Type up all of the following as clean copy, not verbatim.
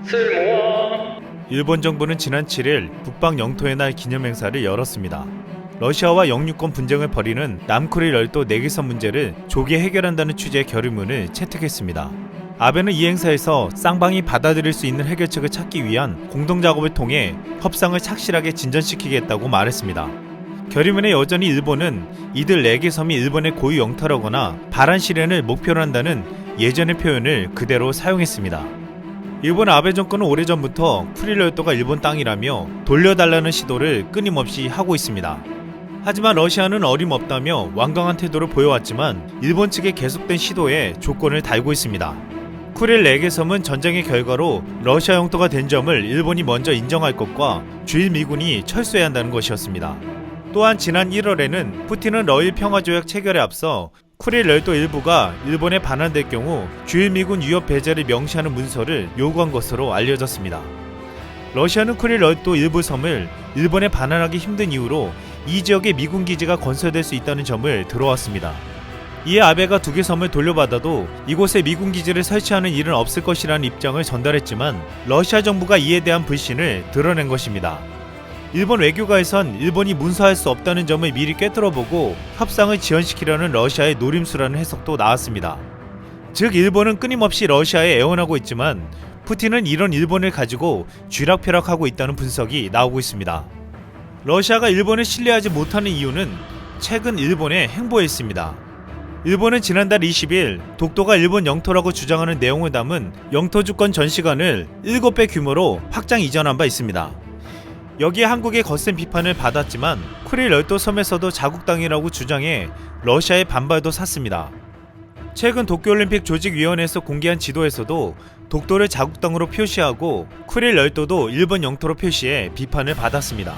쓸모아. 일본 정부는 지난 7일 북방 영토의 날 기념행사를 열었습니다. 러시아와 영유권 분쟁을 벌이는 남코릴 열도 내기선 문제를 조기 해결한다는 취지의 결의문을 채택했습니다. 아베는 이 행사에서 쌍방이 받아들일 수 있는 해결책을 찾기 위한 공동작업을 통해 협상을 착실하게 진전시키겠다고 말했습니다. 결의문에 여전히 일본은 이들 4개 섬이 일본의 고유 영토라거나 발한 실현을 목표로 한다는 예전의 표현을 그대로 사용했습니다. 일본 아베 정권은 오래전부터 쿠릴 열도가 일본 땅이라며 돌려달라는 시도를 끊임없이 하고 있습니다. 하지만 러시아는 어림없다며 완강한 태도를 보여왔지만 일본 측의 계속된 시도에 조건을 달고 있습니다. 쿠릴 4개 섬은 전쟁의 결과로 러시아 영토가 된 점을 일본이 먼저 인정할 것과 주일 미군이 철수해야 한다는 것이었습니다. 또한 지난 1월에는 푸틴은 러일 평화조약 체결에 앞서 쿠릴 열도 일부가 일본에 반환될 경우 주일 미군 위협 배제를 명시하는 문서를 요구한 것으로 알려졌습니다. 러시아는 쿠릴 열도 일부 섬을 일본에 반환하기 힘든 이유로 이 지역에 미군 기지가 건설될 수 있다는 점을 들어왔습니다. 이에 아베가 2개 섬을 돌려받아도 이곳에 미군 기지를 설치하는 일은 없을 것이라는 입장을 전달했지만 러시아 정부가 이에 대한 불신을 드러낸 것입니다. 일본 외교가에선 일본이 문서할 수 없다는 점을 미리 꿰뚫어보고 협상을 지연시키려는 러시아의 노림수라는 해석도 나왔습니다. 즉 일본은 끊임없이 러시아에 애원하고 있지만 푸틴은 이런 일본을 가지고 쥐락펴락하고 있다는 분석이 나오고 있습니다. 러시아가 일본을 신뢰하지 못하는 이유는 최근 일본의 행보에 있습니다. 일본은 지난달 20일 독도가 일본 영토라고 주장하는 내용을 담은 영토 주권 전시관을 7배 규모로 확장 이전한 바 있습니다. 여기에 한국의 거센 비판을 받았지만 쿠릴 열도 섬에서도 자국 땅이라고 주장해 러시아의 반발도 샀습니다. 최근 도쿄올림픽 조직위원회에서 공개한 지도에서도 독도를 자국 땅으로 표시하고 쿠릴 열도도 일본 영토로 표시해 비판을 받았습니다.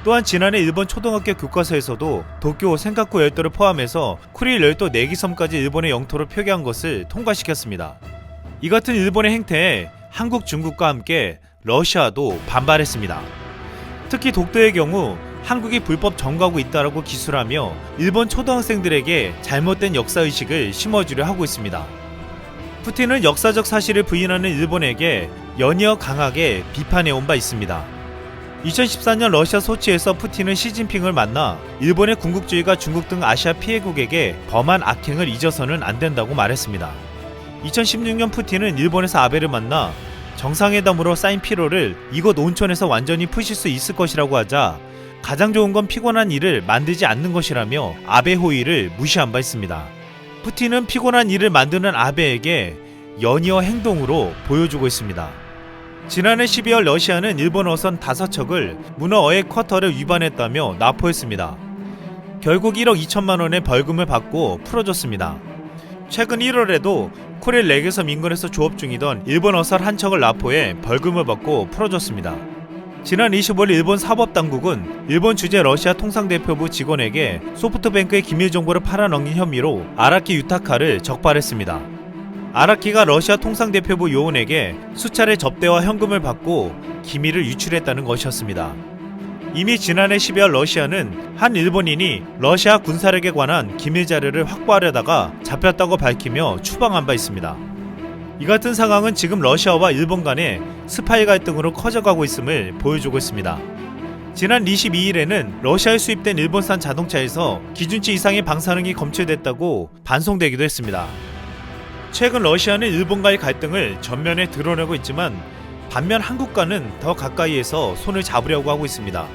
또한 지난해 일본 초등학교 교과서에서도 도쿄 센카쿠 열도를 포함해서 쿠릴 열도 4개 섬까지 일본의 영토로 표기한 것을 통과시켰습니다. 이 같은 일본의 행태에 한국, 중국과 함께 러시아도 반발했습니다. 특히 독도의 경우 한국이 불법 점거하고 있다라고 기술하며 일본 초등학생들에게 잘못된 역사의식을 심어주려 하고 있습니다. 푸틴은 역사적 사실을 부인하는 일본에게 연이어 강하게 비판해온 바 있습니다. 2014년 러시아 소치에서 푸틴은 시진핑을 만나 일본의 군국주의가 중국 등 아시아 피해국에게 범한 악행을 잊어서는 안 된다고 말했습니다. 2016년 푸틴은 일본에서 아베를 만나 정상회담으로 쌓인 피로를 이곳 온천에서 완전히 푸실 수 있을 것이라고 하자 가장 좋은 건 피곤한 일을 만들지 않는 것이라며 아베 호의를 무시한 바 있습니다. 푸틴은 피곤한 일을 만드는 아베에게 연이어 행동으로 보여주고 있습니다. 지난해 12월 러시아는 일본 어선 5척을 문어 어획 쿼터를 위반했다며 납포했습니다. 결국 1억 2천만 원의 벌금을 받고 풀어줬습니다. 최근 1월에도 쿠릴 4개 섬 인근에서 조업 중이던 일본 어선 한 척을 납포해 벌금을 받고 풀어줬습니다. 지난 25일 일본 사법당국은 일본 주재 러시아 통상대표부 직원에게 소프트뱅크의 기밀 정보를 팔아넘긴 혐의로 아라키 유타카를 적발했습니다. 아라키가 러시아 통상대표부 요원에게 수차례 접대와 현금을 받고 기밀을 유출했다는 것이었습니다. 이미 지난해 12월 러시아는 한 일본인이 러시아 군사력에 관한 기밀 자료를 확보하려다가 잡혔다고 밝히며 추방한 바 있습니다. 이 같은 상황은 지금 러시아와 일본 간의 스파이 갈등으로 커져가고 있음을 보여주고 있습니다. 지난 22일에는 러시아에 수입된 일본산 자동차에서 기준치 이상의 방사능이 검출됐다고 반송되기도 했습니다. 최근 러시아는 일본과의 갈등을 전면에 드러내고 있지만 반면 한국과는 더 가까이에서 손을 잡으려고 하고 있습니다.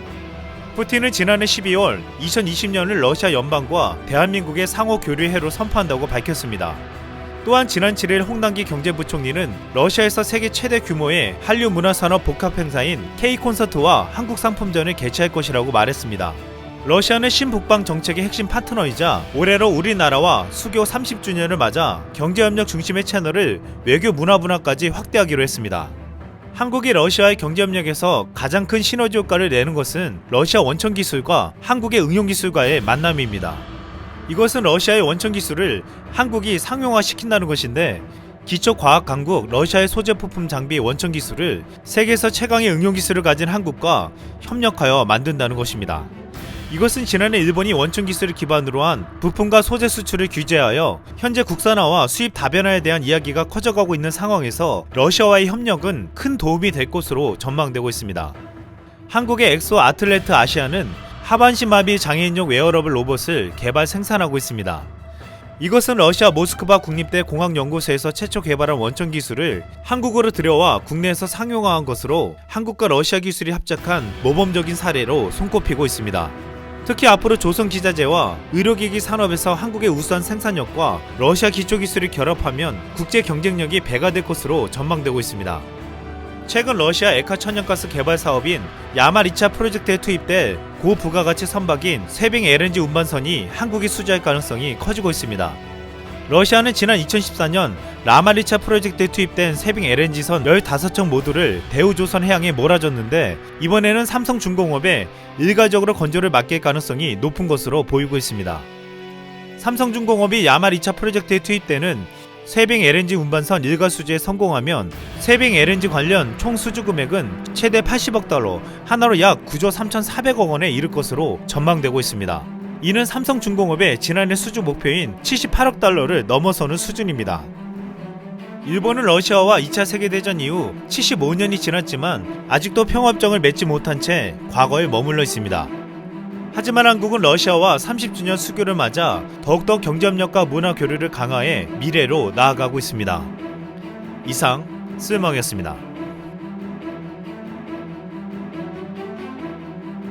푸틴은 지난해 12월 2020년을 러시아 연방과 대한민국의 상호 교류 해로 선포한다고 밝혔습니다. 또한 지난 7일 홍남기 경제부총리는 러시아에서 세계 최대 규모의 한류 문화산업 복합 행사인 K콘서트와 한국 상품전을 개최할 것이라고 말했습니다. 러시아는 신북방 정책의 핵심 파트너이자 올해로 우리나라와 수교 30주년을 맞아 경제협력 중심의 채널을 외교 문화분야까지 확대하기로 했습니다. 한국이 러시아의 경제협력에서 가장 큰 시너지 효과를 내는 것은 러시아 원천기술과 한국의 응용기술과의 만남입니다. 이것은 러시아의 원천기술을 한국이 상용화시킨다는 것인데 기초과학 강국 러시아의 소재부품 장비 원천기술을 세계에서 최강의 응용기술을 가진 한국과 협력하여 만든다는 것입니다. 이것은 지난해 일본이 원천 기술을 기반으로 한 부품과 소재 수출을 규제하여 현재 국산화와 수입 다변화에 대한 이야기가 커져가고 있는 상황에서 러시아와의 협력은 큰 도움이 될 것으로 전망되고 있습니다. 한국의 엑소 아틀레트 아시아는 하반신 마비 장애인용 웨어러블 로봇을 개발 생산하고 있습니다. 이것은 러시아 모스크바 국립대 공학연구소에서 최초 개발한 원천 기술을 한국으로 들여와 국내에서 상용화한 것으로 한국과 러시아 기술이 합작한 모범적인 사례로 손꼽히고 있습니다. 특히 앞으로 조선기자재와 의료기기 산업에서 한국의 우수한 생산력과 러시아 기초기술을 결합하면 국제 경쟁력이 배가 될 것으로 전망되고 있습니다. 최근 러시아 에카 천연가스 개발 사업인 야말 2차 프로젝트에 투입될 고부가가치 선박인 세빙 LNG 운반선이 한국에 수주할 가능성이 커지고 있습니다. 러시아는 지난 2014년 라말 2차 프로젝트에 투입된 세빙 LNG선 15척 모두를 대우조선 해양에 몰아줬는데 이번에는 삼성중공업에 일괄적으로 건조를 맡길 가능성이 높은 것으로 보이고 있습니다. 삼성중공업이 야말 2차 프로젝트에 투입되는 세빙 LNG 운반선 일괄 수주에 성공하면 세빙 LNG 관련 총 수주 금액은 최대 80억 달러, 하나로 약 9조 3,400억 원에 이를 것으로 전망되고 있습니다. 이는 삼성중공업의 지난해 수주 목표인 78억 달러를 넘어서는 수준입니다. 일본은 러시아와 2차 세계대전 이후 75년이 지났지만 아직도 평화협정을 맺지 못한 채 과거에 머물러 있습니다. 하지만 한국은 러시아와 30주년 수교를 맞아 더욱더 경제협력과 문화교류를 강화해 미래로 나아가고 있습니다. 이상 쓸멍이었습니다.